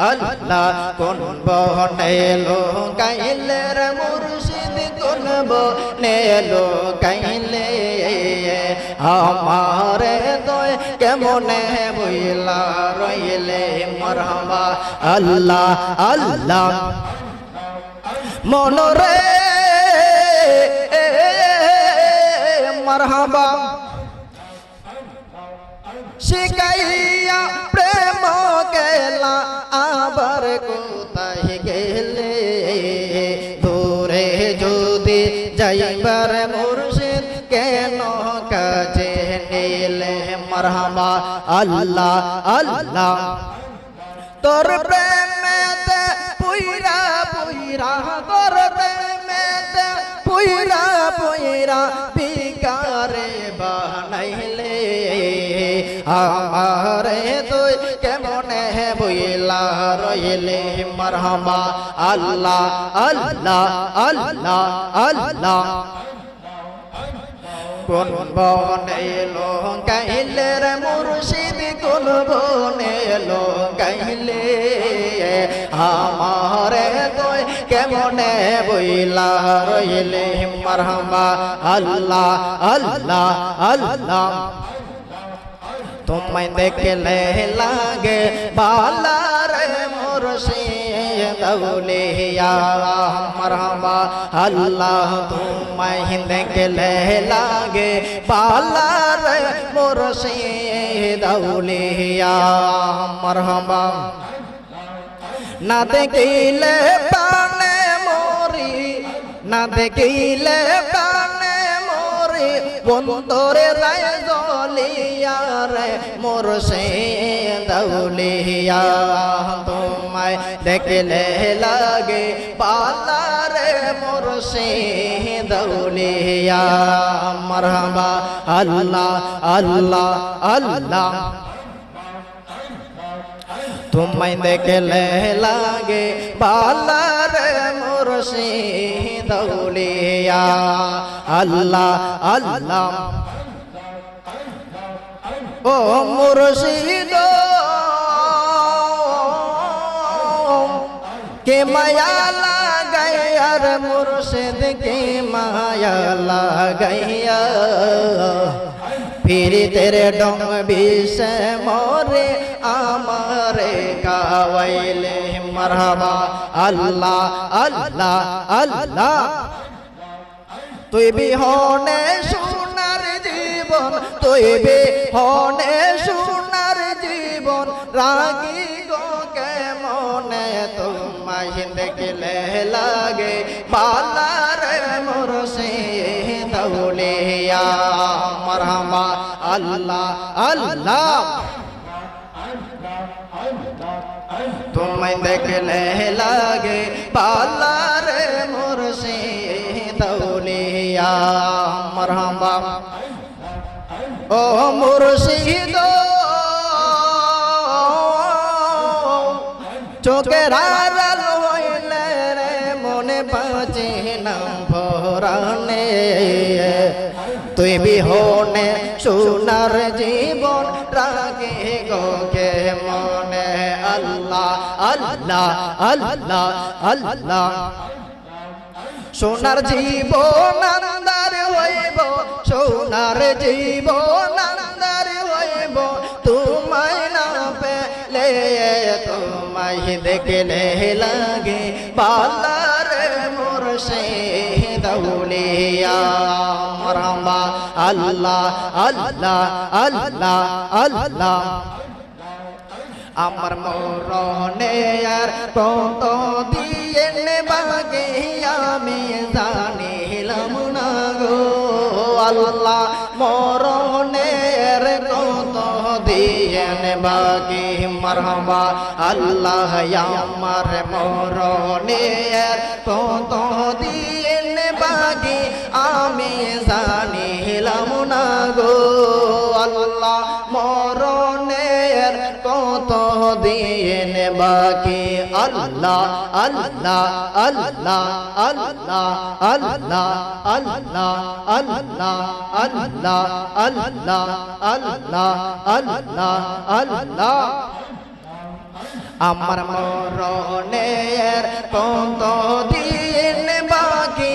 আল্লাহ কোন বনে লুকাইলে রে মুর্শিদ কোন বনে লুকাইলে আমারে দয় কেমনে বইলা রইলে মারহাবা আল্লাহ আল্লাহ মনরে মারহাবা শিখাইয়া প্রেম গেলা আবার কোথায় গেলে দূরে যদি যাইবার মুর্শিদ কেন কাজে নিলে মারহাবা আল্লাহ আল্লাহ তোর প্রেমেতে পুইরা পুইরা তোর প্রেমেতে পুইরা পুইরা বিকারে বানাইলে আমারে তুই কেমনে বইলা রইলে মারহাবা আল্লাহ আল্লাহ আল্লাহ আল্লাহ কোন বনে লুকাইলে রে মুর্শিদ কোন বনে লুকাইলে আমারে তুই কেমনে বইলা রইলে মারহাবা আল্লাহ আল্লাহ আল্লাহ তোমায় দেখলে লাগে বালা রে মুর্শিদ আউলিয়া মারহাবা আল্লাহ তোমায় দেখলে লাগে বালা রে মুর্শিদ আউলিয়া মারহাবা না দেখিলে প্রাণে মরি না দেখিলে প্রাণে মরি বন্ধরে রায় জলিয়া রে মুর্শিদ আউলিয়া তোমায় দেখলে লাগে পালা রে মুর্শিদ আউলিয়া মারহাবা আল্লাহ আল্লাহ আল্লাহ তোমায় দেখলে লাগে বালা রে মুর্শিদ আউলিয়া আল্লাহ আল্লাহ ও মুর্শিদ কে মায়া লাগাইয়া রে মুর্শিদ কে মায়া লাগাইয়া फिर तेरे डोंग विषे मोरे आमारे कावैले मरहबा अल्लाह अल्लाह अल्लाह तुई भी होने सोनार जीवन तुई भी होने सोनार जीवन रागी गो के मोने तुम्हें देखले लागे बाला रे मुर्शिद अउलिया मरहबा अल्लाह अल्लाह तुम्हें देखले लागे बाला रे मुर्शिद अउलिया मरहबा ओ मुर्शिद चोकेरा रलवैले रे मोने बाँचे नाम भराने तुई भी होने सोनार जीवन रागे गो के मने अल्लाह अल्लाह अल्लाह अल्लाह সোনার জীবন আন্দার হইব সোনার জীবন আন্দার হইব তোমায় না পেলে তোমায় দেখলে লাগে বালার মুর্শিদ আউলিয়া মারহাবা আল্লাহ আল্লাহ আল্লাহ আল্লাহ আমার মরণে আর কত দিন বাকি আমি জানিলাম না গো আল্লাহ মরণের কত দিন বাকি মারহাবা আল্লাহ আমার মরণে আর কত দিন বাকি আমি জানিলাম না গো আল্লাহ মরণের কত দিন বাকি আল্লাহ আল্লাহ আল্লাহ আল্লাহ আল্লাহ আল্লাহ আল্লাহ আল্লাহ আল্লাহ আল্লাহ আল্লাহ আল্লাহ আমার মরণের কত দিন বাকি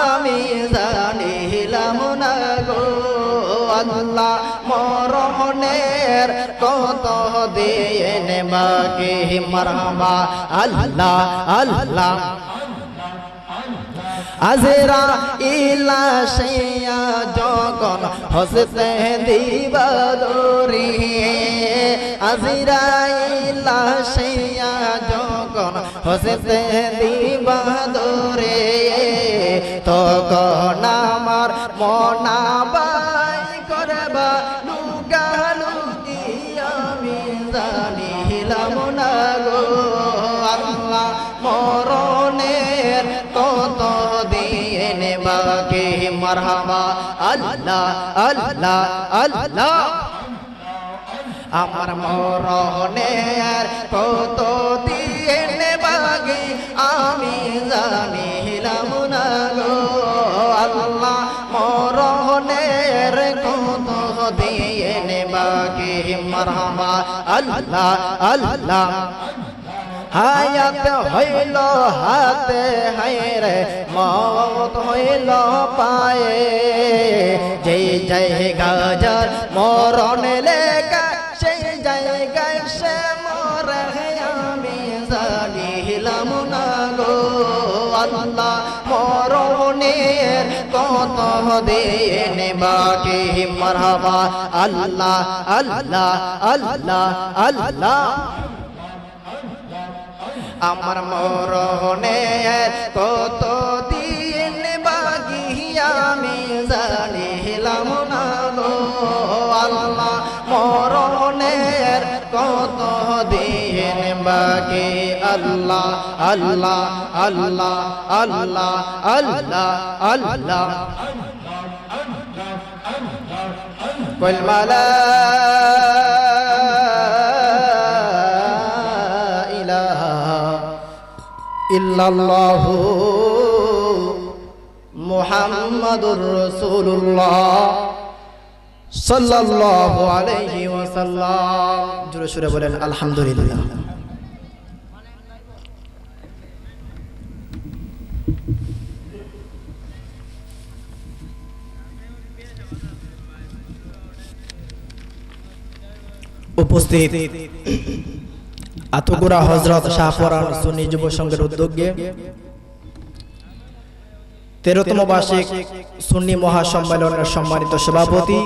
আমি জানিলাম না গো আল্লাহ মরণের কত দিন বাকি মারহাবা আল্লাহ আল্লাহ আজরা ইলা শিয়া যখন হসতে দিবা দরি আজরা ইলা শিয়া যখন হসতে দিবা দরে তখন আমার মনাবাই করবা লুকালুকি আমি জানিলাম না গো আল্লাহ মরণের কত দিন বাকি মারহাবা আল্লাহ আল্লাহ আল্লাহ আমার মরণের কত দিন বাকি আমি জানিলাম না গো আল্লাহ মরণের কত দিন বাকি মারহাবা আল্লাহ আল্লাহ হায়াত হইল হাতে হায়রে মত হইল পায়ে যেই জায়গা যার মরণ লেখা সেই জায়গায় সে মরে আমি জানিলাম না গো আল্লাহ মরণের কত দিন বাকি মারহাবা আল্লাহ আল্লাহ আল্লাহ আল্লাহ আমার মরণের কত দিন বাকি আমি জানিলাম না গো আল্লাহ মরণের কত দিন বাকি আল্লাহ আল্লাহ আল্লাহ আল্লাহ আল্লাহ আল্লাহ কুল মালা ইল্লাল্লাহু মুহাম্মাদুর রাসূলুল্লাহ সাল্লাল্লাহু আলাইহি ওয়াসাল্লাম জোরে সুরে বলেন আলহামদুলিল্লাহ উপস্থিত আতগুরা হযরত শাহপরান সুন্নি যুব সংঘের উদ্যোগে 13তম বার্ষিক সুন্নি মহাসম্মেলনের সম্মানিত সভাপতি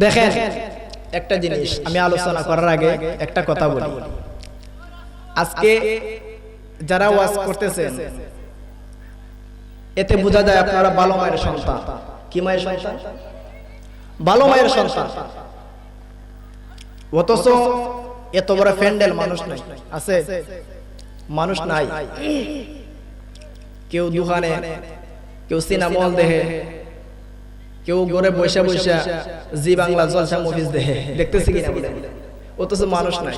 দেখেন একটা জিনিস আমি আলোচনা করার আগে একটা কথা বলি আজকে যারা ওয়াজ করতেছেন এতে বোঝা যায় আপনারা ভালো মায়ের সন্তান কি মায়ের সন্তান ভালো মায়ের সন্তান অথচ এত বড় প্যান্ডেল মানুষ নাই আছে মানুষ নাই কেউ দোকানে কেউ সিনেমা হল দেখে কেউ ঘরে বসে বসে জি বাংলা জলসা মুভিজ দেখে দেখতেছি কিনা অথচ মানুষ নাই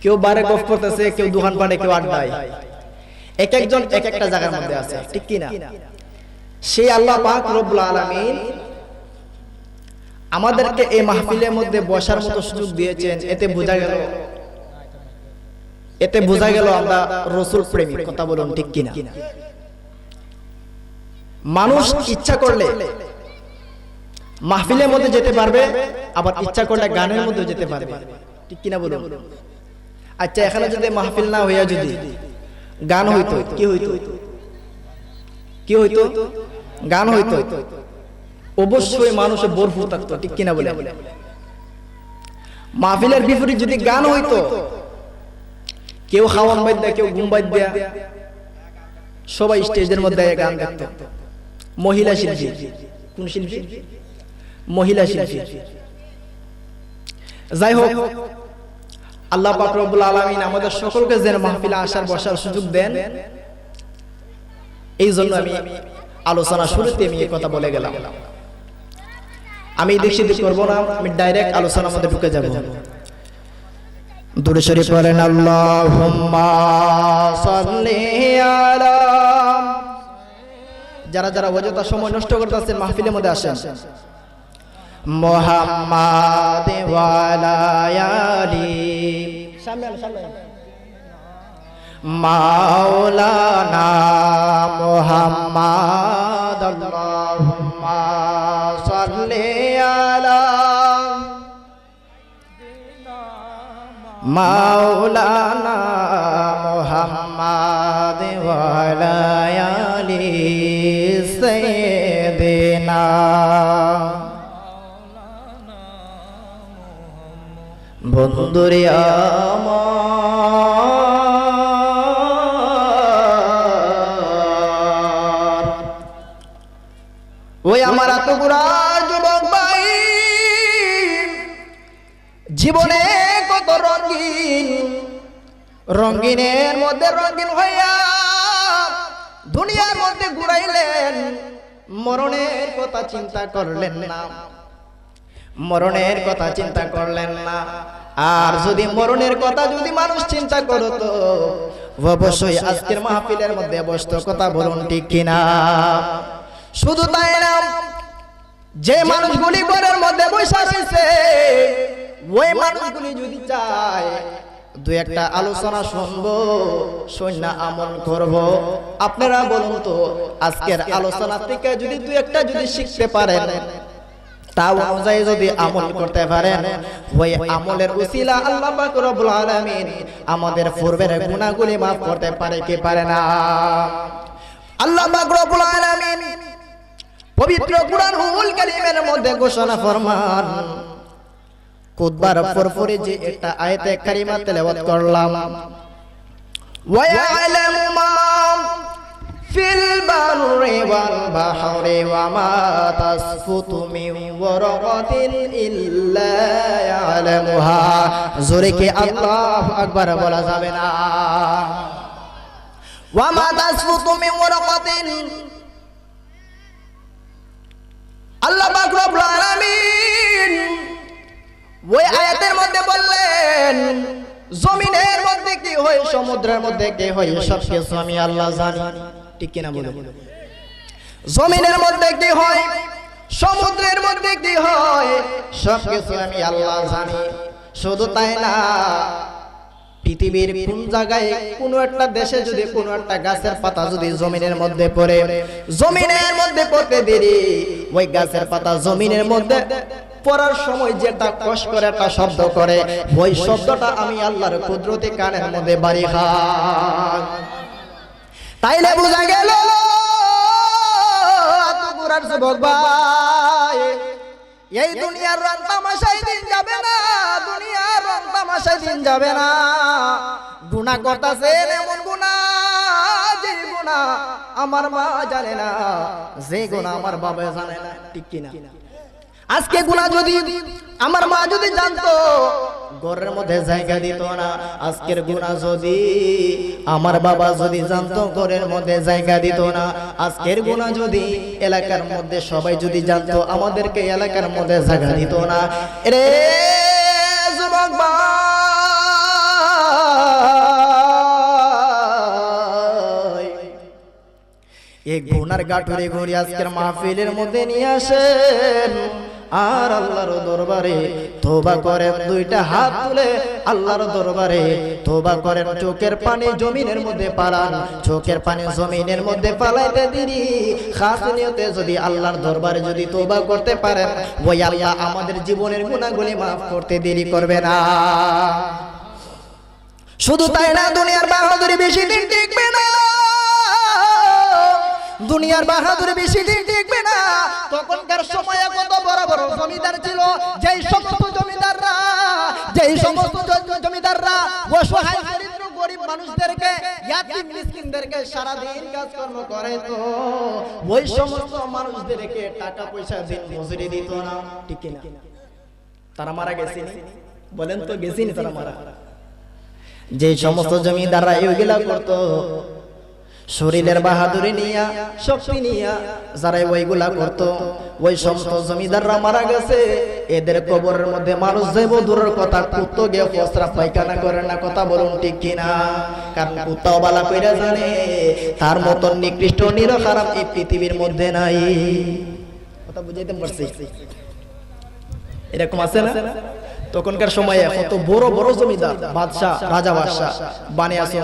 কেউ বারে গফ করতেছে কেউ দোকান পাটে কেউ আড্ডায় এক একজন এক একটা জায়গার মধ্যে আছে ঠিক কিনা সেই আল্লাহ পাক রব্বুল আলামিন আমাদেরকে এই মাহফিলের মধ্যে বসার মতো সুযোগ দিয়েছেন এতে বোঝা গেল আমরা রাসূল প্রেমিক কথা বলুন ঠিক কিনা মানুষ ইচ্ছা করলে মাহফিলের মধ্যে যেতে পারবে আবার ইচ্ছা করলে গানের মধ্যে যেতে পারবে ঠিক কিনা বলুন আচ্ছা এখানে যদি মাহফিল না হইয়া যদি গান হইতো কি হইতো কি হইতো গান হইতো অবশ্যই মানুষে ভরপুর থাকতো ঠিক কিনা বলে মাহফিলের বিপরীত যদি গান হইতো কেউ খাওয়ান বাদ দেয়া কেউ ঘুম বাদ দেয়া সবাই স্টেজের মধ্যে গান গাইতো মহিলা শিল্পী কোন শিল্পী মহিলা শিল্পী যাই হোক আল্লাহ পাক রব্বুল আলামিন আমাদের সকলকে যেন মাহফিলে আসার বসার সুযোগ দেন এই জন্য আমি আলোচনা শুরুতে আমি এই কথা বলে গেলাম আমি এদিক সেদিক করবো না আমি ডাইরেক্ট আলোচনার মধ্যে ঢুকে যাব দুরূদ শরীফ পড়েন আল্লাহুম্মা সাল্লি আলা যারা যারা অযথা সময় নষ্ট করতেছেন মাহফিলের মধ্যে আসেন মুহাম্মাদ ওয়ালা আলি মাওলানা মুহাম্মাদ আল্লাহুম্মা সাল্লি আলা মাওলানা মুহাম্মাদ ওয়ালা আলি সাইয়্যিদিনা বন্ধুরে আমার ওই আমার আতগুড়ার যুবক ভাই জীবনে কত রঙিন রঙিনের মধ্যে রঙিন হইয়া দুনিয়ার মধ্যে ঘুরাইলেন মরণের কথা চিন্তা করলেন না মরণের কথা চিন্তা করলেন না আর যদি মরণের কথা যদি মানুষ চিন্তা করতো অবশ্যই আজকের মাহফিলের মধ্যে বসতো কথা বলুন ঠিক কিনা শুধু তাই না যে মানুষগুলি ঘরের মধ্যে বসে আছে ওই মানুষগুলি যদি চায় দুই একটা আলোচনা শুনবো শুনে আমল করব আপনারা বলুন তো আজকের আলোচনা থেকে যদি দুই একটা যদি শিখতে পারেন তা অনুযায়ী যদি আমল করতে পারেন ওই আমলের উসিলা আল্লাহ পাক রব্বুল আলামিন আমাদের পূর্বের গুনাহগুলি maaf করতে পারে কি পারে না আল্লাহ পাক রব্বুল আলামিন পবিত্র কুরআনুল কারীমের মধ্যে ঘোষণা ফরমান খুতবার পরপরে যে একটা আয়াতে কারিমা তেলাওয়াত করলাম ওয়া ইয়ালামু মা ফিল বাররি ওয়াল বাহরি ওয়া মা তাসফুতু মিন ওয়ারাকাতিন ইল্লা ইয়ালামুহা জোরে কি আল্লাহু আকবার বলা যাবে না ওয়া মা তাসফুতু মিন ওয়ারাকাতিন আল্লাহ পাক রব্বুল আলামিন ওই আয়াতের মধ্যে বললেন জমিনের মধ্যে কি হয় সমুদ্রের মধ্যে কি হয় সব কিছু আমি আল্লাহ জানি ঠিক কিনা বলুন জমিনের মধ্যে কি হয় সমুদ্রের মধ্যে কি হয় সব কিছু আমি আল্লাহ জানি শুধু তাই না পৃথিবীর কোন জায়গায় কোন একটা দেশে যদি কোন একটা গাছের পাতা যদি জমিনের মধ্যে পড়ে জমিনের মধ্যে পড়তে দেরি ওই গাছের পাতা জমিনের মধ্যে পড়ার সময় যেটা কষ করে একটা শব্দ করে ওই শব্দটা আমি আল্লাহর কুদরতি কানের মধ্যে বাড়ি খাই তাইলে বোঝা গেল আতগুরার যুবক ভাই এই দুনিয়ার রং তামাশায় দিন যাবে না দুনিয়ার রং তামাশায় দিন যাবে না গুনাহ করতেছেন এমন গুনাহ যে গুনাহ আমার মা জানে না যে গুনাহ আমার বাবা জানে না ঠিক কিনা আজকে গুনাহ যদি আমার মা যদি জানতো ঘরের মধ্যে জায়গা দিত না আজকের গুনাহ যদি আমার বাবা যদি জানতো ঘরের মধ্যে জায়গা দিত না আজকের গুনাহ যদি এলাকার মধ্যে সবাই যদি জানতো আমাদেরকে এলাকার মধ্যে জায়গা দিত না রে যুবক ভাই এই গুনার গাঠুরে ঘুরে আজকের মাহফিলের মধ্যে নিয়ে আসেন আর আল্লাহর দরবারে তওবা করেন দুইটা হাত তুলে আল্লাহর দরবারে তওবা করেন চোখের পানি জমিনের মধ্যে পালান চোখের পানি জমিনের মধ্যে পালাইতে দেরি খাস নিয়তে যদি আল্লাহর দরবারে যদি তওবা করতে পারেন ওই আল্লাহ আমাদের জীবনের গুনাহগুলি maaf করতে দেরি করবে না শুধু তাই না দুনিয়ার বাহাদুরি বেশি দিন টিকবে না দুনিয়ার বাহাদুরি বেশি দিন টিকবে না তখনকার সময়ে কত বড় বড় জমিদার ছিল যেই সমস্ত জমিদাররা অসহায় দরিদ্র গরিব মানুষদেরকে ইয়াতিম মিসকিনদেরকে সারা দিন কাজকর্ম করে তো ওই সমস্ত মানুষদেরকে টাকা পয়সা দিন মজুরি দিত না ঠিক না তারা মারা গেছে বলেন তো গেছে না তারা মারা যে সমস্ত জমিদাররা এইগুলা করতো শরীরের বাহাদুরি নিয়া শক্তি নিয়া যারা ওইগুলা করতো ওই সমস্ত জমিদাররা মারা গেছে এদের কবরের মধ্যে মানুষ যাইব দূরের কথা কুত্তো গিয়ে প্রস্রাব পায়খানা করে না কথা বলুন ঠিক কিনা কারণ কুত্তাও বালা কইরা জানে তার মতন নিকৃষ্ট নিরখারাপ এই পৃথিবীর মধ্যে নাই কথা বুঝাইতে পারছি এরকম আছে না? তখনকার সময়ে কত বড় বড় জমিদার, বাদশাহ, রাজা বাদশাহ বানিয়াছো,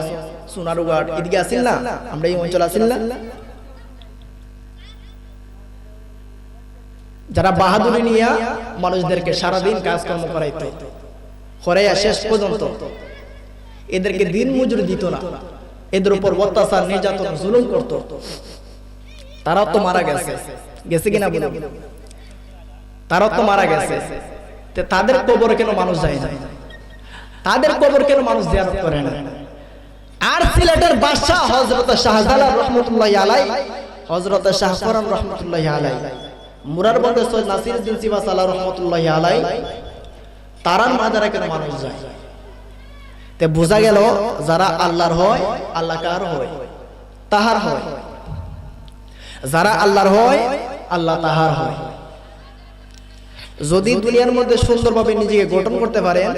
সোনারুঘাট এদিকে আসিল না, আমরা এই অঞ্চল আসিল না, যারা বাহাদুরি নিয়ে মানুষদেরকে সারাদিন কাজকর্ম করাইতো, করাইয়া শেষ পর্যন্ত এদেরকে দিন মজুরি দিত না, এদের উপর অত্যাচার, নির্যাতন, জুলুম করত। তারা তো মারা গেছে, গেছে কিনা বলে, তারা তো মারা গেছে। তাদের কবরে কেন মানুষ যায় না? তাদের কবর কেন মানুষ জিয়ারত করে না? আর সিলেটের বাদশা হযরত শাহজালাল রহমাতুল্লাহি আলাইহি, হযরত শাহ ফরান রহমাতুল্লাহি আলাইহি, মুরারবন্দ সৈয়দ নাসিরউদ্দিন সিবাসালা রহমাতুল্লাহি আলাইহি, তারার মাজারে কেন মানুষ যায়? তে বোঝা গেল যারা আল্লাহর হয়, আল্লাহ কার হয়? তাহার হয়। যারা আল্লাহর হয়, আল্লাহ তাহার হয়। যদি দুনিয়ার মধ্যে সুন্দরভাবে নিজেকে গঠন করতে পারেন,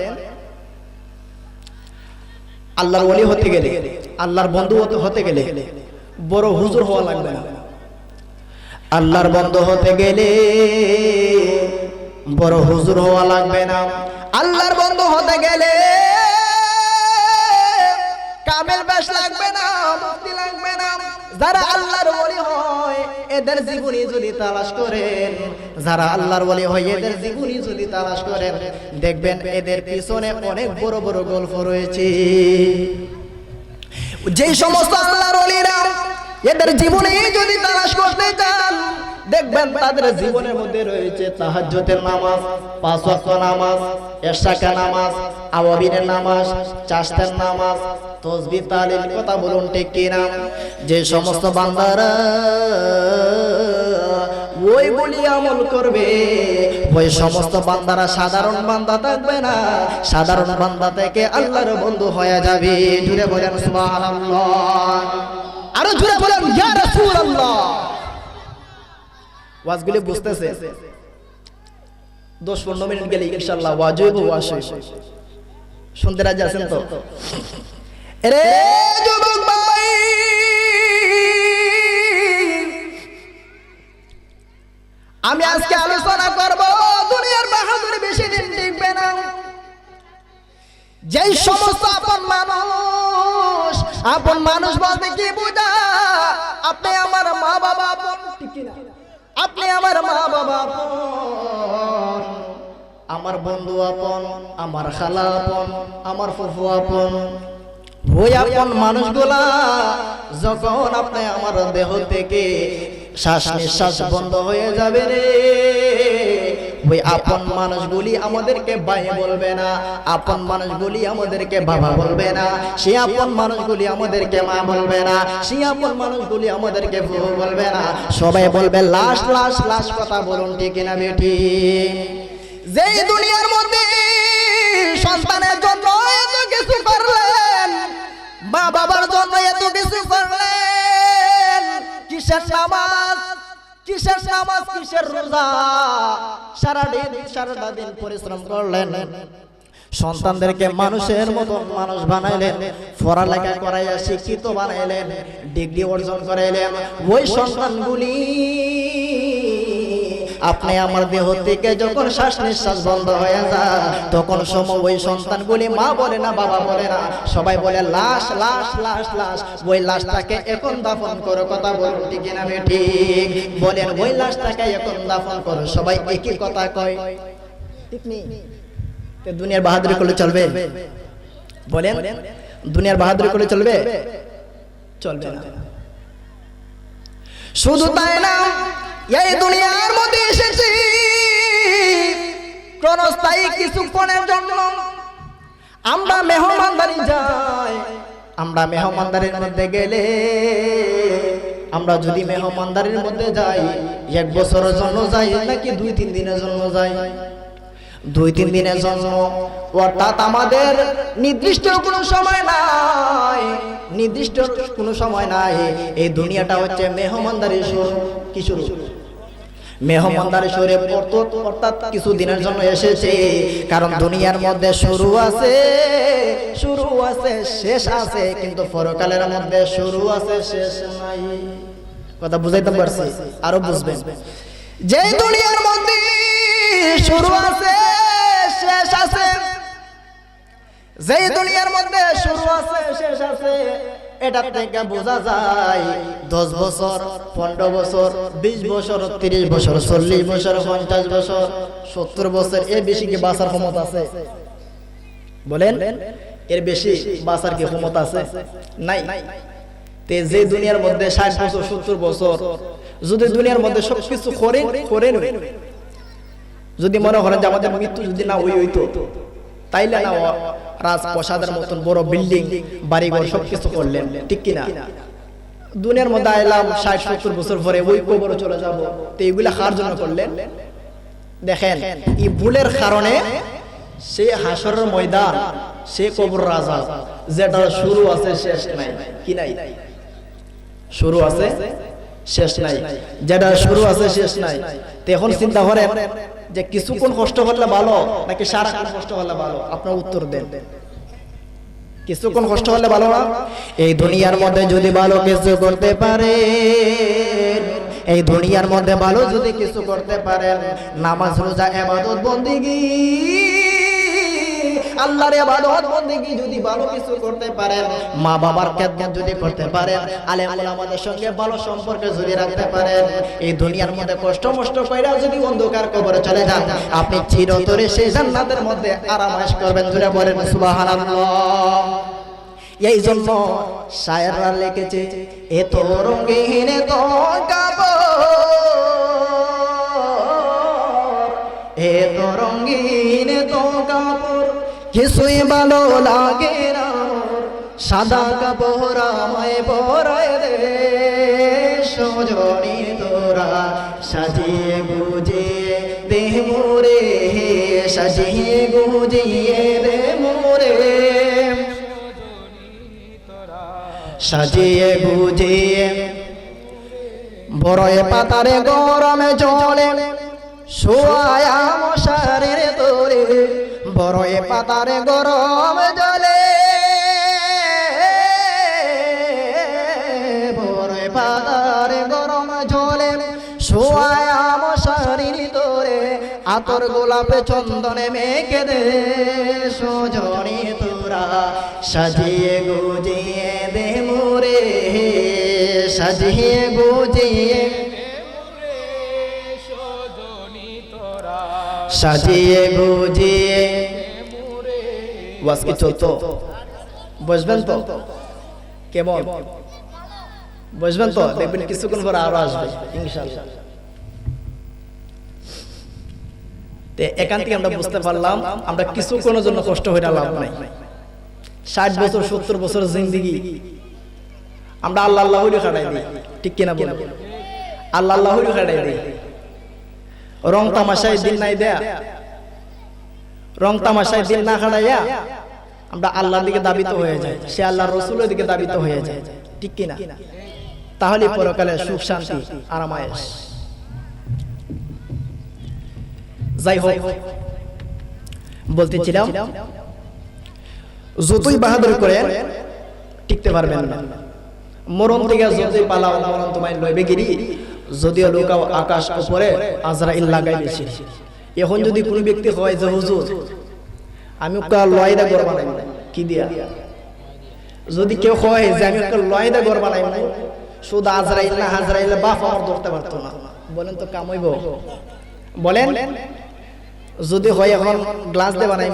আল্লাহর ওলি হতে গেলে, আল্লাহর বন্ধু হতে গেলে বড় হুজুর হওয়া লাগবে না। আল্লাহর বন্ধু হতে গেলে বড় হুজুর হওয়া লাগবে না। আল্লাহর বন্ধু হতে গেলে কামেল বেশ লাগবে না, মুক্তি লাগবে না। যারা আল্লাহর ওলি হয় এদের জীবনী যদি তালাশ করেন, যারা আল্লাহর ওলি হয় এদের জীবনী যদি তালাশ করেন, দেখবেন এদের পিছনে অনেক বড় বড় গল্প রয়েছে। যেই সমস্ত আল্লাহর ওলিরা এদের জীবনী যদি তালাশ করতে চান, দেখবেন তাদের জীবনের মধ্যে রয়েছে তাহাজ্জুদের নামাজ, 5 ওয়াক্ত নামাজ, এশাকা নামাজ, আওয়াবিনের নামাজ, চাশতের নামাজ, তাসবিহ তাহলিল, কথা বলুন ঠিক কিনা? যে সমস্ত বান্দারা ওই বলি আমল করবে, ওই সমস্ত বান্দারা সাধারণ বান্দা থাকবে না, সাধারণ বান্দা থেকে আল্লাহর বন্ধু হয়ে যাবে। জুড়ে বলেন সুবহানাল্লাহ, আরো জুড়ে বলেন ইয়া রাসূলুল্লাহ। ওয়াজগুলি বুঝতেছে? 10-15 মিনিট গেলে ইনশাআল্লাহ ওয়াজ হইব, ওয়াজ শুনতে রাজি আছেন তো? রে যুবক ভাই, আমি আজকে আলোচনা করব দুনিয়ার বাহাদুরি বেশি দিন টিকবে না। যেই সমস্ত আপন মানুষ বলতে কি বোঝা? আপনি আমার মা বাবা আপন, ঠিক কিনা? আপনি আমার মা বাবা আপন, আমার বন্ধু আপন, আমার খালা আপন, আমার ফুফু আপন। ওই আপন মানুষগুলা যখন আপনি আমার দেহ থেকে শ্বাস নিঃশ্বাস বন্ধ হয়ে যাবে রে, ওই আপন মানুষগুলি আমাদেরকে ভাই বলবে না, আপন মানুষগুলি আমাদেরকে বাবা বলবে না, সে আপন মানুষগুলি আমাদেরকে মা বলবে না, সে আপন মানুষগুলি আমাদেরকে ফুফু বলবে না, সবাই বলবে লাশ লাশ লাশ। কথা বলুন ঠিক কিনা বেটি? যেই দুনিয়ার মধ্যে সন্তানের জন্য এত কিছু করলেন, মা বাবার জন্য এত কিছু করলেন, কিসের নামাজ, কিসের নামাজ, কিসের রোজা, সারাটা দিন পরিশ্রম করলেন, সন্তানদেরকে মানুষের মতন মানুষ বানাইলেন, পড়ালেখা করাইয়া শিক্ষিত বানাইলেন, ডিগ্রি অর্জন করাইলেন। ওই সন্তানগুলি আপনি আমার দেহ থেকে যখন শ্বাস নিঃশ্বাস বন্ধ হয়ে যায়, তখন সময় ওই সন্তানগুলি মা বলে না, বাবা বলে না, সবাই বলে লাশ লাশ লাশ লাশ। ওই লাশটাকে এখন দাফন করো। কথা বলুন ঠিক কিনা ঠিক? বলেন ওই লাশটাকে এখন দাফন করো। সবাই একই কথা কয়, ঠিক নেই? দুনিয়ার বাহাদুরি করলে চলবে? বলেন দুনিয়ার বাহাদুরি করলে চলবে? চলবে না। শুধু তাই না, এই দুনিয়ার মধ্যে এসেছি ক্ষণস্থায়ী কিছুক্ষণের জন্য। আমরা মেহমানদারি যাই, আমরা মেহমানদারির মধ্যে গেলে, আমরা যদি মেহমানদারির মধ্যে যাই 1 বছরের জন্য যাই নাকি 2-3 দিনের জন্য যাই? 2-3 দিনের জন্য। অর্থাৎ আমাদের নির্দিষ্ট কোনো সময় নাই, নির্দিষ্ট কোনো সময় নাই। এই দুনিয়াটা হচ্ছে মেহমানদারি শুরু। কি শুরু? মেহমানদারি শুরু, অর্থাৎ কিছু দিনের জন্য এসেছে। কারণ দুনিয়ার মধ্যে শুরু আছে, শেষ আছে, কিন্তু পরকালের মধ্যে শুরু আছে, শেষ নাই। কথা বুঝাইতে পারছি? আরো বুঝবেন। যে দুনিয়ার মধ্যে শুরু আছে শেষ আছে, যেই দুনিয়ার মধ্যে শুরু আছে শেষ আছে, এটা থেকে বোঝা যায় 10 বছর, 15 বছর, 20 বছর, 30 বছর, 40 বছর, 50 বছর, 70 বছর, এর বেশি কি বাঁচার ক্ষমতা আছে? বলেন, এর বেশি বাঁচার কি ক্ষমতা আছে? নাই। তে যে দুনিয়ার মধ্যে 60 বছর, 70 বছর, যদি দুনিয়ার মধ্যে সবকিছু করেন, যদি মনে করেন যে আমাদের মৃত্যু যদি না হইতো, তাইলে না রাজপ্রাসাদের মতন বড় বিল্ডিং, বাড়িঘর সবকিছু করলেন, ঠিক কিনা? দুনিয়ার মধ্যে আইলাম 60-70 বছর পরে ওই কবরে চলে যাব, তো এইগুলা কার জন্য করলেন? দেখেন, এই ভুলের কারণে সে হাসরের ময়দান, সে কবর রাজা, যেটা শুরু আছে শেষ নাই, কি নাই? শুরু আছে শেষ নাই, যেটা শুরু আছে শেষ নাই। তো এখন চিন্তা করেন যে কিছুক্ষণ কষ্ট করলে ভালো নাকি সারাক্ষণ কষ্ট করলে ভালো? আপনার উত্তর দেন। কিছুক্ষণ কষ্ট করলে ভালো না? এই দুনিয়ার মধ্যে যদি ভালো কিছু করতে পারে, এই দুনিয়ার মধ্যে ভালো যদি কিছু করতে পারেন, নামাজ রোজা ইবাদত বন্দেগী, আল্লাহর ইবাদত বন্দেগী যদি ভালো কিছু করতে পারেন, মা বাবার খেদমত যদি করতে পারেন, আলেম ওলামাদের সঙ্গে ভালো সম্পর্ক যদি রাখতে পারেন, এই দুনিয়ার মধ্যে কষ্ট কইরা যদি অন্ধকার কবরে চলে যান, আপনি চিরতরে সেই জান্নাতের মধ্যে আরামায়েশ করবেন। জোরে বলেন সুবহানাল্লাহ। এই জন্য শায়েররা লিখেছে, এত রঙিন তো কাপড়, এত রঙিন তো কাপড়, কিছুই ভালো লাগে না, সাদা কাপড় আমায় পরায় দে, সজনী তোরা সাজিয়ে গুজিয়ে দে মোরে, সাজিয়ে গুজিয়ে দে মোরে, সাজিয়ে গুজিয়ে। বড়ই পাতারে গরমে জলে শোয়া মশারির তোরে, বড়ই পাতারে গরম জলে, বড়ই পাতারে গরম জলে শোয়া মশারির তোরে, আতর গোলাপে চন্দনে মেখে দে, সজনী তোরা সাজিয়ে গুজিয়ে দে মোরে, সাজিয়ে গুজিয়ে, সাজিয়ে গুজিয়ে। ওয়াজ কি চলতো? বুঝবেন তো? কেমন বুঝবেন তো? দেখবেন কিছুক্ষণ পরে আরো আসবে ইনশাআল্লাহ। এখান থেকে আমরা বুঝতে পারলাম আমরা কিছুক্ষণের জন্য কষ্ট হইরা লাভ নাই। 60 বছর 70 বছর জিন্দেগি আমরা আল্লাহ আল্লাহ হইরে কাটাই দিই, ঠিক কিনা বলেন? আল্লাহ আল্লাহ হইরে কাটাই দিই। রং তামাশায় দিন নাই দেয়া, রং তামাশায় দিন না কাটাইয়া আমরা আল্লাহর দিকে দাবিত হয়ে যাই, সে আল্লাহর রাসূলের দিকে দাবিত হয়ে যায়, ঠিক কিনা? তাহলে পরকালে সুখ শান্তি আরামায়েশ। যাই হোক, বলতেছিলাম যতই বাহাদুরি করেন টিকতে পারবেন না। মরণ থেকে যতই পালাও মরণ তোমায় লইবে গিরি, যদিও লুকাও আকাশ উপরে আজরাইল লাগাই দিয়েছে। এখন যদি কোনো ব্যক্তি হয় যে হুজুর আমি ওকে লয়দা ঘর বানাই, কি দিয়া? যদি কেউ হয় যে আমি ওকে লয়দা ঘর বানাই, শুধু আজরাইল না হাজরাইল বাপ আমার ধরতে পারতো না, বলেন তো কাম হইব? বলেন, যদি হয় এখন গ্লাস দিয়ে বানাই,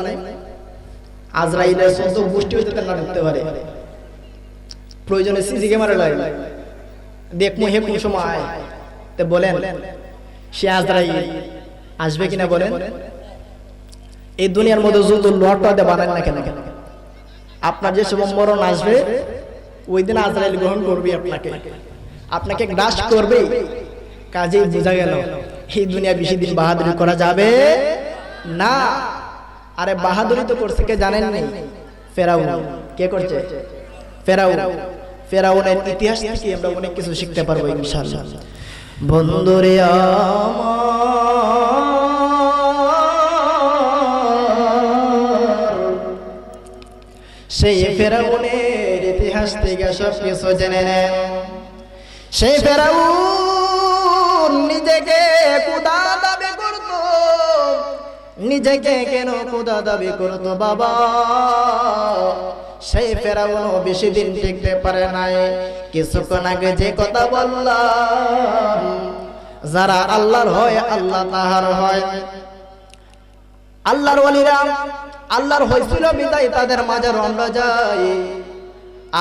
আজরাইলের 14 গোষ্ঠী হইতে না ঢুকতে পারে, প্রয়োজনে সিসি ক্যামেরা লাগে, দেখবো হে কোন সময়। তো বলেন সে আজরাইল আসবে কিনা? বলেন, এই দুনিয়ার মধ্যে যত লটটা দিয়ে বানান না কেন, আপনার যে সময় মরণ আসবে ওই দিন আজরাইল গ্রহণ করবে আপনাকে, আপনাকে গ্রাস করবে। কাজেই বোঝা গেল এই দুনিয়া বেশি দিন বাহাদুরি করা যাবে না। আরে বাহাদুরি তো করছে কে জানেন নাই? ফেরাউন। কে করছে? ফেরাউন। ফেরাউনের ইতিহাস থেকে আমরা অনেক কিছু শিখতে পারবো ইনশাআল্লাহ। বন্ধুরে আমার, সেই ফেরাউনের ইতিহাস থেকে সব কিছু জেনে নেন। সেই ফেরাউন নিজেকে খোদা দাবি করত, নিজেকে কেন খোদা দাবি করতো বাবা, সেই ফেরাউন বেশি দিন টিকতে পারে নাই। কিছুক্ষণ আগে যে কথা বললাম, যারা আল্লাহর হয় আল্লাহ তাহার হয়। আল্লাহর ওয়ালিরা আল্লাহর হয়েছিল বিদায় তাদের মাঝে রমনা যায়।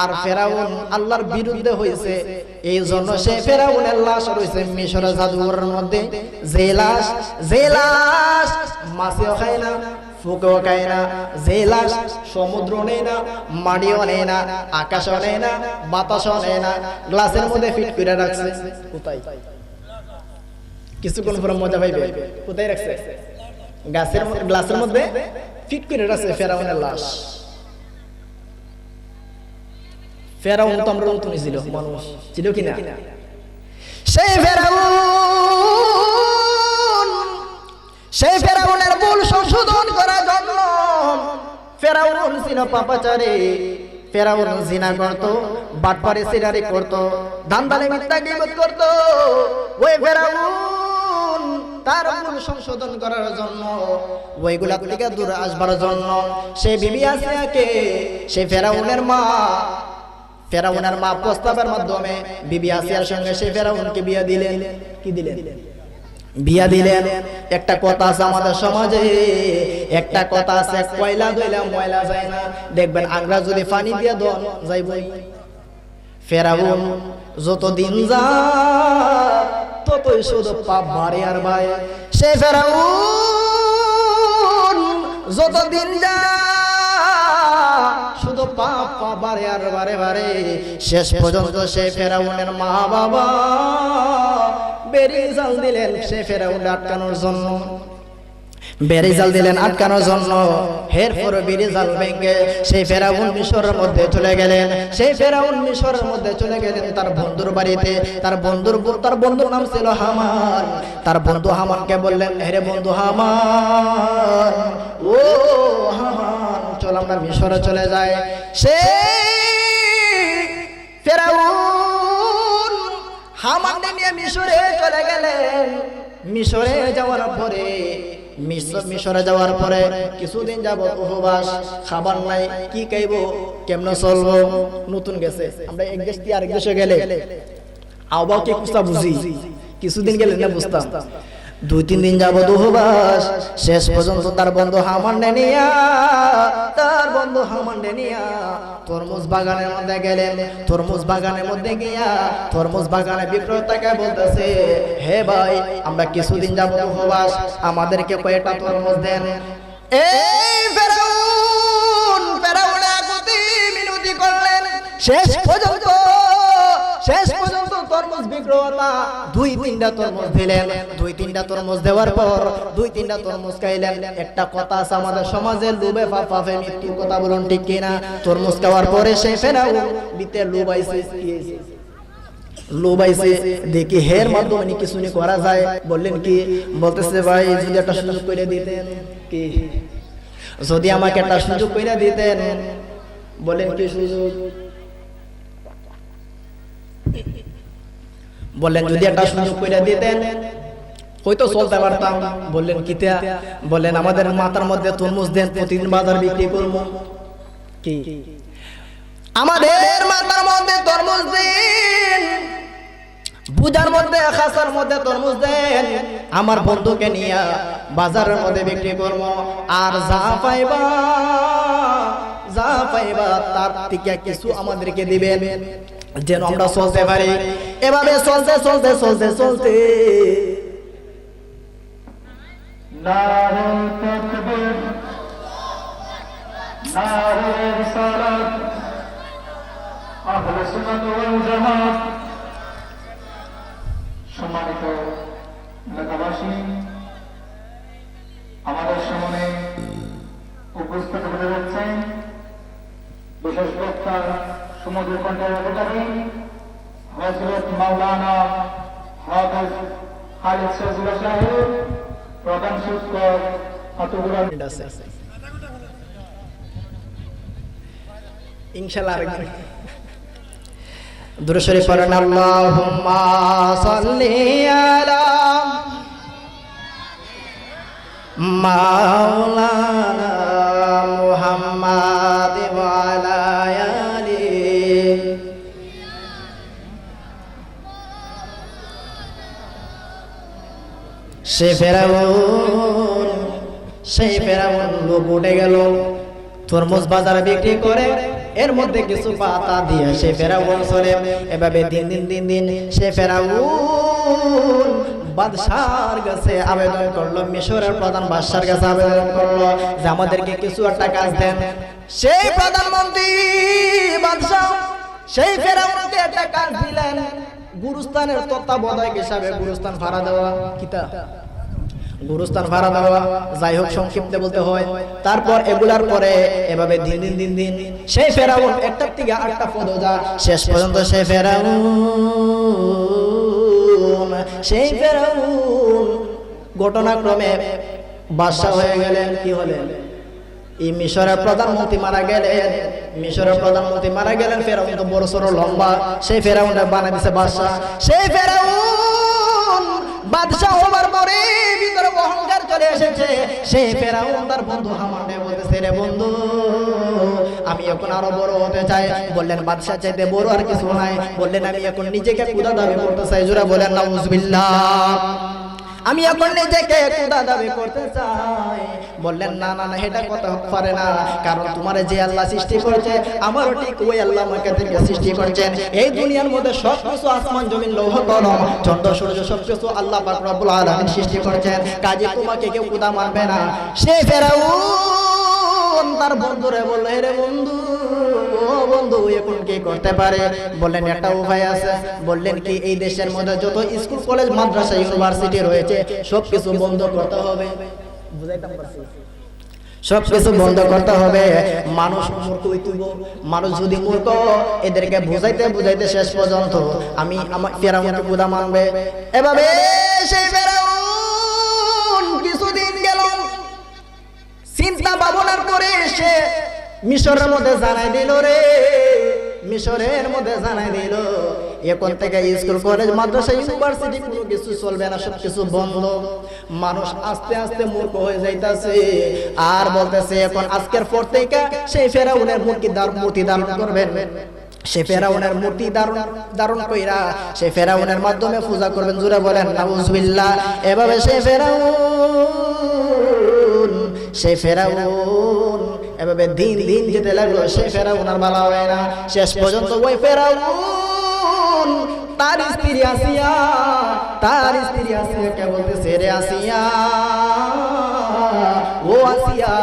আর ফেরাউন আল্লাহর বিরুদ্ধে হয়েছে, এই জন্য সে ফেরাউনের লাশ রয়েছে মিশর জাদুঘরের মধ্যে। যে লাশ মাছেও খায় না, ফুকেও খায় না, যে লাশ সমুদ্র নেই না, মাটিও নেই না, আকাশও নেই না, বাতাসও নেই না, গ্লাসের মধ্যে ফিট করে রাখছে। কোথায়? কিছুক্ষণ পরে মজা পাইবে। কোথায় রাখছে? গ্লাসের মধ্যে ফিট করে রাখছে ফেরাউনের লাশ। ফেরাউন তো আমরা নতুন ছিল, মানুষ ছিল কিনা? সেই ফেরাউনের ভুল সংশোধন করার জন্য, ফেরাউন ছিল পাপাচারী, ফেরাউন জিনা করত, বাটপারি সিরারি করত, ধান্দালে মিথ্যা গীবত করত। ওই ফেরাউন তার ভুল সংশোধন করার জন্য, ওইগুলা থেকে দূরে আসবার জন্য সে বিবি আসিয়াকে, সে ফেরাউনের মা প্রস্তাবের মাধ্যমে বিবি আসিয়ার সঙ্গে সে ফেরাউনকে বিয়ে দিলেন। কি দিলেন? বিয়া দিলেন। একটা কথা আছে আমাদের সমাজে, একটা কথা আছে, কয়লা ধইলে ময়লা যায় না। দেখবেন আগ্রা যদি পানি দিয়ে দন যাইবই। ফেরাউন যতদিন যায় ততই শুধু পাপ বাড়ে আর বাড়ে। সে ফেরাউন যতদিন যায় শুধু পাপ বাড়ে আর বাড়ে। শেষ পর্যন্ত সে ফেরাউনের মা বাবা বেরিজাল দিলেন সে ফেরাউন আটকানোর জন্য, বেরিজাল দিলেন আটকানোর জন্য। এরপর বেরিজাল ভেঙে সেই ফেরাউন মিশরের মধ্যে চলে গেলেন। সেই ফেরাউন মিশরের মধ্যে চলে গেলেন তার বন্ধুর বাড়িতে। তার বন্ধুর নাম ছিল হামান। তার বন্ধু হামানকে বললেন, হে বন্ধু হামান, ও হামান, চল আমরা মিশরে চলে যাই। সেই ফেরাউন হামানকে নিয়ে মিশরে চলে গেলেন। মিশরে যাওয়ার পরে কিছুদিন যাবত উপবাস, খাবার নাই, কি খাইব, কেমনে চলবো। নতুন গেছে, আমরা এক দেশ থেকে আরেক দেশে গেলে আবহাওয়া কুস্তা বুঝি, কিছুদিন গেলে না বুঝতাম। 2-3 দিন যাবত উপবাস। শেষ পর্যন্ত তার বন্ধু হামান নিয়া তরমুজ বাগানের মধ্যে গেলেন। তরমুজ বাগানের মধ্যে গিয়া তরমুজ বাগানে বিক্রেতাকে বলতেছে, হে ভাই, আমরা কিছুদিন যাবত উপবাস, আমাদেরকে কয়েকটা তরমুজ দেন। এই ফেরাউন মিনতি করলেন। শেষ পর্যন্ত তরমুজ বিক্রেতা 2-3টা তরমুজ দিলেন। 2-3টা তরমুজ দেওয়ার পর 2-3টা তরমুজ খাইলেন। একটা কথা আছে আমাদের সমাজে, লোভে পাপে মৃত্যু, কথা বলুন ঠিক কিনা? তরমুজ খাওয়ার পরে সে ফেরাউন বিতে লোবাইছে দেখি হের মাধ্যমে কিছু করা যায়। বললেন কি? বলতেছে, ভাই যদি একটা সুযোগ করে দিতেন, কি যদি আমাকে একটা সুযোগ করে দিতেন। বলেন কি সুযোগ? বললেন যদি একটা সুযোগ করে দিতেন হয়তো চলতে পারতাম। বললেন কিতা? বললেন আমাদের মাথার মধ্যে তরমুজ দেন, প্রতিদিন বাজার বিক্রি করবো। কি আমাদের মাথার মধ্যে তরমুজ দেন, বুজার মধ্যে খাসার মধ্যে তরমুজ দেন, আমার বন্ধুকে নিয়ে বাজারের মধ্যে বিক্রি করবো। আর যা পাইবা তার থেকে কিছু আমাদেরকে দিবেন, যেন আমরা চলতে পারি। এভাবে চলতে নারে তাকবীর, নারে রিসালাত, আহলে সুন্নাত ওয়াল জামাত। সম্মানিত এলাকাবাসী, আমাদের সামনে উপস্থিত হতে যাচ্ছেন বিশেষ বক্তা, সমুদ্র কণ্ঠের অধিকারী হযরত মাওলানা হাফেজ খালিদ সরজুল্লাহ সাহেব, প্রধান শিক্ষক আতুগুরা। ইনশাআল্লাহ দুরূদ শরীফ পড়েন। আল্লাহুম্মা সাল্লি আলা মাওলানা মুহাম্মাদ ওয়া আলা আলিহি। সেই ফেরাউন লোক উঠে গেল, তরমুজ বাজারে বিক্রি করে এর মধ্যে কিছু পাতা দিয়ে সে ফেরাউন চলে। এভাবে দিন দিন সে ফেরাউন বাদশার কাছে আবেদন করলো, মিশরের প্রধান বাদশার কাছে আবেদন করলো যে আমাদেরকে কিছু একটা কাজ দেন। সেই প্রধানমন্ত্রী বাদশা সেই ফেরাউনকে একটা কাজ দিলেন, গুরুস্থানের তত্ত্বাবধায়ক হিসাবে গুরুস্থান ভাড়া দেওয়া। কিতা গুরুস্থান ভাড়া দেওয়া, যাই হোক সংক্ষিপ্তে বলতে হয়। তারপর এগুলার পরে এভাবে দিন সেই ফেরাউন একটা থেকে আটটা পদজা, শেষ পর্যন্ত সেই ফেরাউন ঘটনাক্রমে বাদশা হয়ে গেলেন। কি হলেন? এই মিশরের প্রধানমন্ত্রী মারা গেলেন। ফেরাউন তো বড় সড় লম্বা, সেই ফেরাউনটা বানাই দিছে বাদশা। সেই ফেরাউন বাদশা হবার পরে ভিতরে অহংকার চলে এসেছে। সেই ফেরাউন তার বন্ধু হামানকে বলতেছে, রে বন্ধু, আমি এখন আরো বড় হতে চাই। বললেন বাদশা চাইতে বড় আর কিছু নাই। বললেন আমি এখন নিজেকে খোদা দাবি করতে চাই। জোরে বলেন নাউজুবিল্লাহ। আমি এখন নিজেকে খোদা দাবি করতে চাই। বললেন না, এটা কথা পারে না, কারণ তোমার যে আল্লাহ সৃষ্টি করেছে আমারও ঠিক ওই আল্লাহ আমাকে থেকে সৃষ্টি করেছেন। এই দুনিয়ার মধ্যে সবকিছু আসমান জমিন লৌহ কলম চন্দ্র সূর্য সবকিছু আল্লাহ পাক রব্বুল আলামিন সৃষ্টি করেছেন, কাজে তোমাকে কেউ খোদা মানবে না। সে ফেরাউন তার বন্ধুরে বলল, রে বন্ধু, ও বন্ধু, এখন কি করতে পারে? বললেন একটা উপায় আছে। বললেন কি, এই দেশের মধ্যে যত স্কুল কলেজ মাদ্রাসা ইউনিভার্সিটি রয়েছে সবকিছু বন্ধ করতে হবে। বুঝাইতাম পারছি? সবকিছু বন্ধ করতে হবে। মানুষ মূর্খ হইতুব, মানুষ যদি মূর্খ, এদেরকে বুঝাইতে শেষ পর্যন্ত আমি আমার ফেরাউনকে খোদা মানবে। এভাবে সেই ফেরাউন কিছুদিন গেল, চিন্তা ভাবনার পরে সে মিশরের মধ্যে জানাই দিল এখন থেকে স্কুল কলেজ মাদ্রাসা ইউনিভার্সিটি কোনো কিছু চলবে না, সবকিছু বন্ধ। মানুষ আস্তে আস্তে মূর্খ হয়ে যাইতাছে আর বলতেছে এখন আজকের পর থেকে সেই ফেরাউনের মূর্তি ধারণ করবেন। সে ফেরাউনের মূর্তি ধারণ কইরা সে ফেরাউনের মাধ্যমে পূজা করবেন। জোরে বলেন নাউজুবিল্লাহ। এভাবে সে ফেরাউন এভাবে দিন যেতে লাগলো। সে ফেরাউন আর ভালো হয় না। শেষ পর্যন্ত ওই ফেরাউন তার স্ত্রী আসিয়াকে বলতেছে, রে আসিয়া, ও আসিয়া,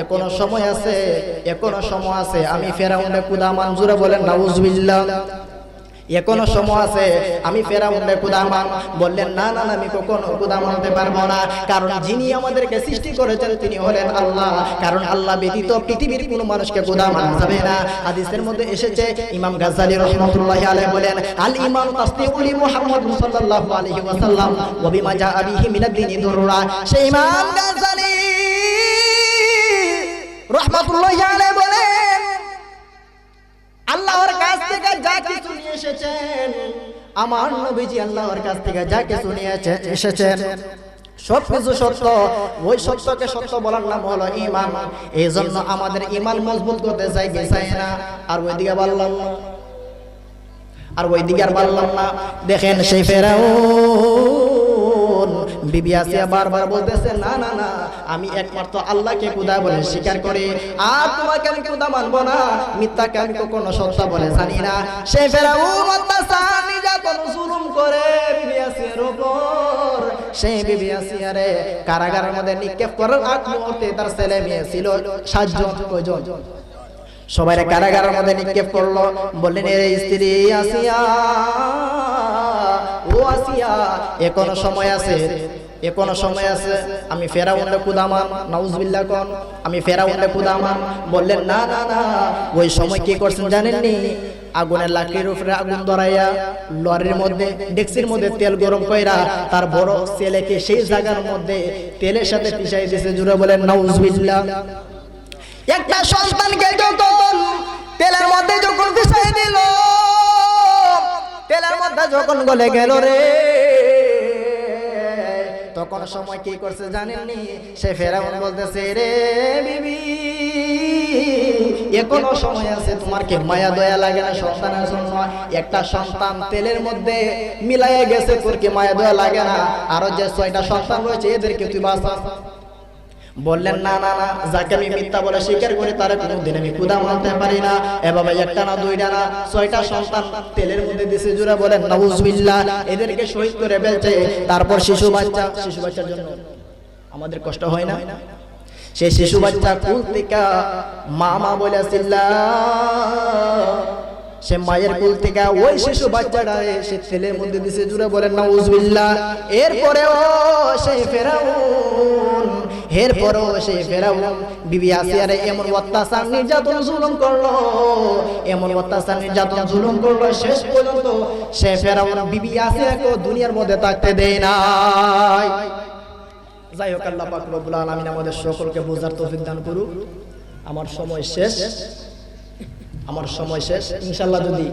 এখনো সময় আছে, আমি ফেরাউনের খোদা মান। জোরে বলেন নাউজুবিল্লাহ। এখনো সময় আছে, আমি ফেরাউনের খোদা মান। বললেন না, আমি কখনো খোদা মানতে পারবো না, কারণ যিনি আমাদেরকে সৃষ্টি করেছেন তিনি হলেন আল্লাহ। কারণ আল্লাহ ব্যতীত পৃথিবীর কোনো মানুষকে খোদা মানা যাবে না। হাদিসের মধ্যে এসেছে, ইমাম গাজ্জালী রাহমাতুল্লাহি আলাইহি বলেন, আল ঈমান তাসদীকু মুহাম্মদ সাল্লাল্লাহু আলাইহি ওয়াসাল্লাম ওয়া বিমা জাআ বিহি মিনাদ দীনি দুররা। সেই ইমাম গাজ্জালী রাহমাতুল্লাহি আলাইহি বলেন, আল্লাহর কাছ থেকে যা কিছু নিয়ে এসেছেন, আমার নবীজি আল্লাহর কাছ থেকে যা কিছু নিয়ে এসেছেন সবকিছু সত্য। ওই সত্যকে সত্য বলার নাম হলো ঈমান। এই জন্য আমাদের ঈমান মজবুত করতে চাই না। আর ওইদিকে বললাম না। দেখেন সেই ফেরাউন বিবি আসিয়া বারবার বলতেছে, না, আমি একমাত্র আল্লাহকে খোদা বলে স্বীকার করি, আর তোমাকে আমি খোদা মানবো না, মিথ্যাকে আমি কখনো সত্য বলে জানি না। সেই ফেরাউন অত্যাচার নির্যাতন জুলুম করে বিবি আসিয়ার উপর। সেই বিবি আসিয়ারে কারাগারের মধ্যে নিক্ষেপ করার আগ মুহূর্তে তার ছেলে মেয়ে ছিল 7 জন। কয়জন? সবাই কারাগারের মধ্যে নিক্ষেপ করলো। বললেন, এর স্ত্রী আসিয়া, ও আসিয়া, এখনো সময় আছে, আমি ফেরাউনের খোদা মান। নাউজুবিল্লাহ কোন, আমি ফেরাউনের খোদা মান। বললেন না, ওই সময় কি করছেন জানেননি? আগুনের লাকড়ির উপরে আগুন ধরাইয়া লরির মধ্যে ডেক্সির মধ্যে তেল গরম কইরা তার বড় ছেলেকে সেই জায়গার মধ্যে তেলের সাথে পিষাই দিয়েছে। জুড়ে বলেন নাউজুবিল্লাহ। একটা সন্তানকে যখন তেলের মধ্যে পিষাই দিল, তেলের মধ্যে যখন গলে গেল রে, তখন সময় কি করছে জানেননি? সে ফেরাউন বলতেছে, রে বিবি এখনো সময় আছে, তোমার কি মায়া দয়া লাগে না সন্তানের জন্য? একটা সন্তান তেলের মধ্যে মিলাইয়া গেছে, তোর কি মায়া দয়া লাগে না? আরো যে 6টা সন্তান রয়েছে এদেরকে তুই বাঁচা। বললেন না না না, যাকে আমি মিথ্যা বলে স্বীকার করি তারে কোনোদিন আমি ক্ষুধা মানতে পারি না। এভাবে একটা না, 2টা না, 6টা সন্তান তেলের মধ্যে দিছে। জোরে বলেন নাউজুবিল্লাহ। এদেরকে শহীদ করে ফেলছে। তারপর শিশু বাচ্চার জন্য আমাদের কষ্ট হয় না? সেই শিশু বাচ্চা কুল থেকে মা বলেছিল, সে মায়ের কুল থেকে ওই শিশু বাচ্চাটা সে তেলের মধ্যে দিছে। জোরে বলেন নাউজুবিল্লাহ। এরপরেও সেই ফেরাউন বিবি আসিয়ারে এমন অত্যাচার নির্যাতন জুলুম করলো, শেষ পর্যন্ত সে ফেরাউন বিবি আসিয়াকে দুনিয়ার মধ্যে থাকতে দেয় নাই। যাই হোক, আল্লাহ পাক রব্বুল আলামিন আমাদের সকলকে বোঝার তৌফিক দান করুক। আমার সময় শেষ ইনশাআল্লাহ। যদি